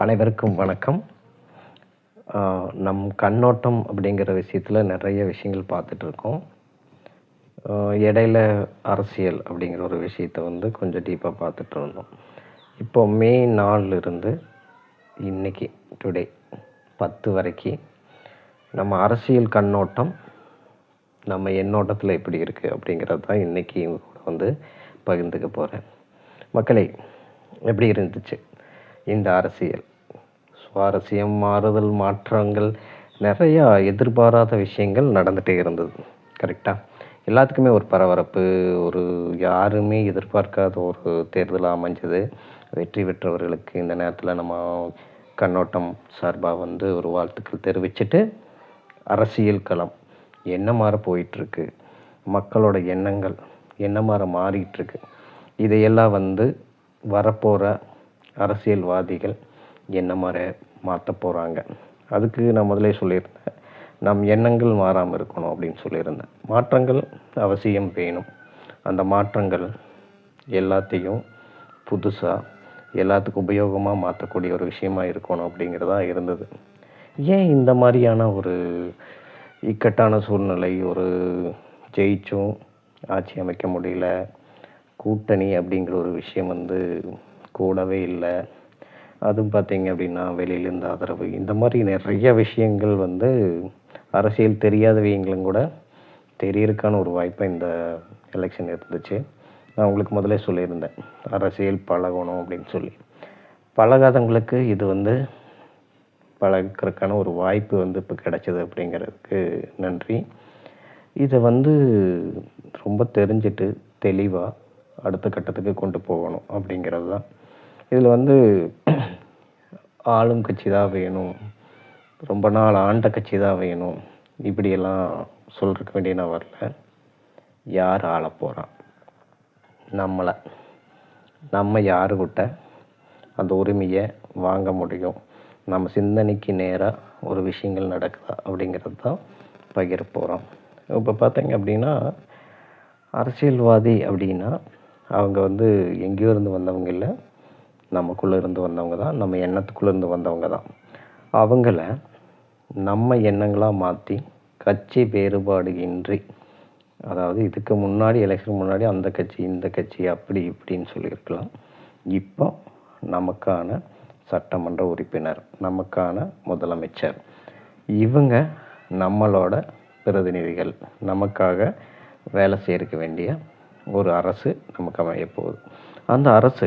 அனைவருக்கும் வணக்கம். நம் கண்ணோட்டம் அப்படிங்கிற விஷயத்தில் நிறைய விஷயங்கள் பார்த்துட்ருக்கோம். இடையில அரசியல் அப்படிங்கிற ஒரு விஷயத்தை கொஞ்சம் டீப்பாக பார்த்துட்டு இருந்தோம். இப்போ மே 4 இருந்து இன்னைக்கு டுடே 10 வரைக்கும் நம்ம அரசியல் கண்ணோட்டம் நம்ம எண்ணோட்டத்தில் எப்படி இருக்குது அப்படிங்கிறது தான் இன்றைக்கி பகிர்ந்துக்க போகிறேன். மக்களே, எப்படி இருந்துச்சு இந்த அரசியல்? சுவாரஸ்யம், மாறுதல், மாற்றங்கள், நிறையா எதிர்பாராத விஷயங்கள் நடந்துகிட்டே இருந்தது. கரெக்டாக எல்லாத்துக்குமே ஒரு பரபரப்பு, ஒரு யாருமே எதிர்பார்க்காத ஒரு தேர்தலாக அமைஞ்சது. வெற்றி பெற்றவர்களுக்கு இந்த நேரத்தில் நம்ம கண்ணோட்டம் சார்பாக ஒரு வாழ்த்துக்கள் தெரிவிச்சுட்டு, அரசியல் களம் என்ன மாற போயிட்டுருக்கு, மக்களோட எண்ணங்கள் என்ன மாறிட்டுருக்கு, இதையெல்லாம் வரப்போகிற அரசியல்வாதிகள் என்ன மாற்ற போகிறாங்க. அதுக்கு நான் முதலே சொல்லியிருந்தேன், நம் எண்ணங்கள் மாறாமல் இருக்கணும் அப்படின்னு சொல்லியிருந்தேன். மாற்றங்கள் அவசியம் வேணும். அந்த மாற்றங்கள் எல்லாத்தையும் புதுசாக எல்லாத்துக்கும் உபயோகமாக மாற்றக்கூடிய ஒரு விஷயமாக இருக்கணும் அப்படிங்கிறதா இருந்தது. ஏன் இந்த மாதிரியான ஒரு இக்கட்டான சூழ்நிலை, ஒரு ஜெயிச்சும் ஆட்சி அமைக்க முடியல, கூட்டணி அப்படிங்கிற ஒரு விஷயம் கூடவே இல்லை, அதுவும் பார்த்தீங்க அப்படின்னா வெளியிலேருந்து ஆதரவு, இந்த மாதிரி நிறைய விஷயங்கள் அரசியல் தெரியாதவங்களும் கூட தெரியறதுக்கான ஒரு வாய்ப்பாக இந்த எலெக்ஷன் இருந்துச்சு. நான் உங்களுக்கு முதலே சொல்லியிருந்தேன், அரசியல் பழகணும் அப்படின்னு சொல்லி. பழகாதவங்களுக்கு இது பழகிறதுக்கான ஒரு வாய்ப்பு இப்போ கிடைச்சது அப்படிங்கிறதுக்கு நன்றி. இதை ரொம்ப தெரிஞ்சுட்டு தெளிவாக அடுத்த கட்டத்துக்கு கொண்டு போகணும் அப்படிங்கிறது தான். இதில் ஆளும் கட்சி தான் வேணும், ரொம்ப நாள் ஆண்ட கட்சி தான் வேணும், இப்படியெல்லாம் சொல்கிறதுக்கு வேண்டிய நான் வரல. யார் ஆள போகிறான் நம்மளை, நம்ம யாருக்கிட்ட அந்த உரிமையை வாங்க முடியும், நம்ம சிந்தனைக்கு நேராக ஒரு விஷயங்கள் நடக்குதா அப்படிங்கிறது தான் பகிர போகிறோம். இப்போ பார்த்தீங்க அப்படின்னா, அரசியல்வாதி அப்படின்னா அவங்க எங்கேயோ இருந்து வந்தவங்க இல்லை, நமக்குள்ளே இருந்து வந்தவங்க தான், நம்ம எண்ணத்துக்குள்ளே இருந்து வந்தவங்க தான். அவங்கள நம்ம எண்ணங்களாக மாற்றி கட்சி வேறுபாடு இன்றி, அதாவது இதுக்கு முன்னாடி எலெக்ஷன் முன்னாடி அந்த கட்சி இந்த கட்சி அப்படி இப்படின்னு சொல்லியிருக்கலாம். இப்போ நமக்கான சட்டமன்ற உறுப்பினர், நமக்கான முதலமைச்சர், இவங்க நம்மளோட பிரதிநிதிகள், நமக்காக வேலை செய்யறதுக்கு வேண்டிய ஒரு அரசு நமக்கு அமைய போகுது. அந்த அரசு